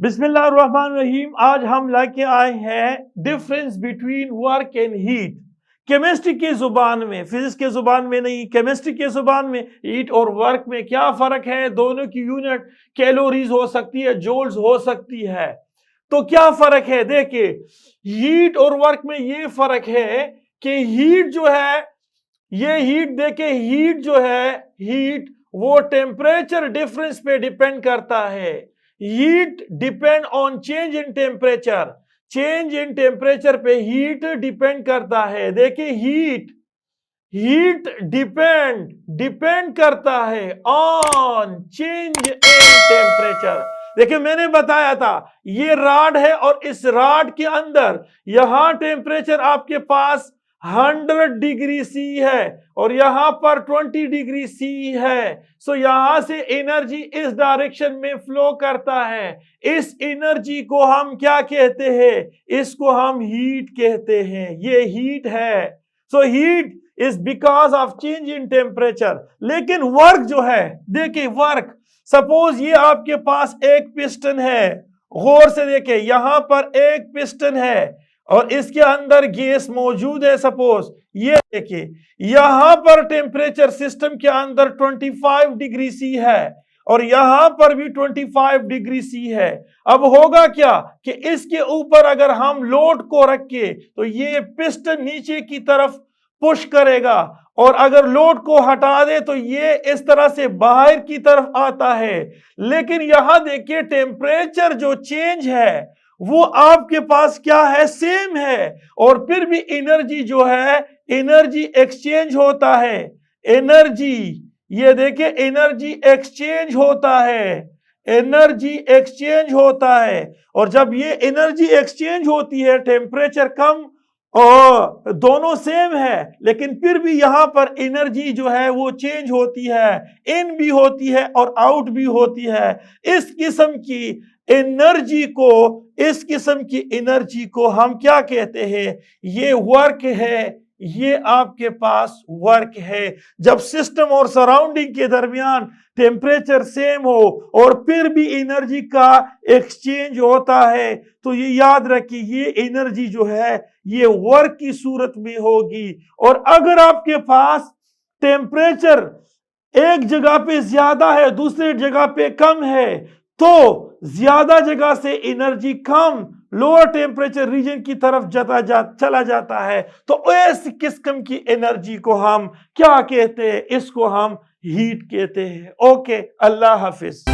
बिस्मिल्लाहिर्रहमानिर्रहीम। आज हम लेके आए हैं difference between work and heat. Chemistry की जुबान में, फिजिक्स के जुबान में नहीं, केमिस्ट्री के जुबान में हीट और वर्क में क्या फर्क है। दोनों की यूनिट कैलोरीज हो सकती है, जूल्स हो सकती है। तो क्या फर्क है, देखिए हीट और वर्क में ये फर्क है कि हीट जो है, ये हीट देखे, हीट जो है, हीट वो टेम्परेचर डिफरेंस पे डिपेंड करता है। Heat depend on change in temperature, change in temperature पे हीट डिपेंड करता है। देखिए हीट हीट डिपेंड डिपेंड करता है ऑन चेंज इन टेम्परेचर। देखिए मैंने बताया था ये रॉड है और इस रॉड के अंदर यहां टेम्परेचर आपके पास 100 डिग्री सी है और यहां पर 20 डिग्री सी है। सो यहां से एनर्जी इस डायरेक्शन में फ्लो करता है। इस एनर्जी को हम क्या कहते हैं? इसको हम हीट कहते हैं। ये हीट है। So heat is because of change in temperature. लेकिन वर्क जो है, देखिए वर्क, सपोज ये आपके पास एक पिस्टन है, गौर से देखिए यहां पर एक पिस्टन है और इसके अंदर गैस मौजूद है। सपोज ये देखिए यहां पर टेम्परेचर सिस्टम के अंदर 25 डिग्री सी है और यहां पर भी 25 डिग्री सी है। अब होगा क्या कि इसके ऊपर अगर हम लोड को रखे तो ये पिस्टन नीचे की तरफ पुश करेगा और अगर लोड को हटा दे तो ये इस तरह से बाहर की तरफ आता है। लेकिन यहां देखिए टेम्परेचर जो चेंज है वो आपके पास क्या है? सेम है। और फिर भी एनर्जी जो है, एनर्जी एक्सचेंज होता है। एनर्जी, ये देखिए एनर्जी एक्सचेंज होता है, एनर्जी एक्सचेंज होता है। और जब ये एनर्जी एक्सचेंज होती है, टेम्परेचर कम और दोनों सेम है, लेकिन फिर भी यहां पर एनर्जी जो है वो चेंज होती है, इन भी होती है और आउट भी होती है। इस किस्म की एनर्जी को, इस किस्म की एनर्जी को हम क्या कहते हैं? ये वर्क है। ये आपके पास वर्क है। जब सिस्टम और सराउंडिंग के दरमियान टेम्परेचर सेम हो और फिर भी एनर्जी का एक्सचेंज होता है तो ये याद रखिए ये एनर्जी जो है ये वर्क की सूरत में होगी। और अगर आपके पास टेम्परेचर एक जगह पे ज्यादा है, दूसरी जगह पे कम है, तो ज्यादा जगह से एनर्जी कम लोअर टेम्परेचर रीजन की तरफ चला जाता है। तो इस किस्म की एनर्जी को हम क्या कहते हैं? इसको हम हीट कहते हैं। ओके, अल्लाह हाफिज।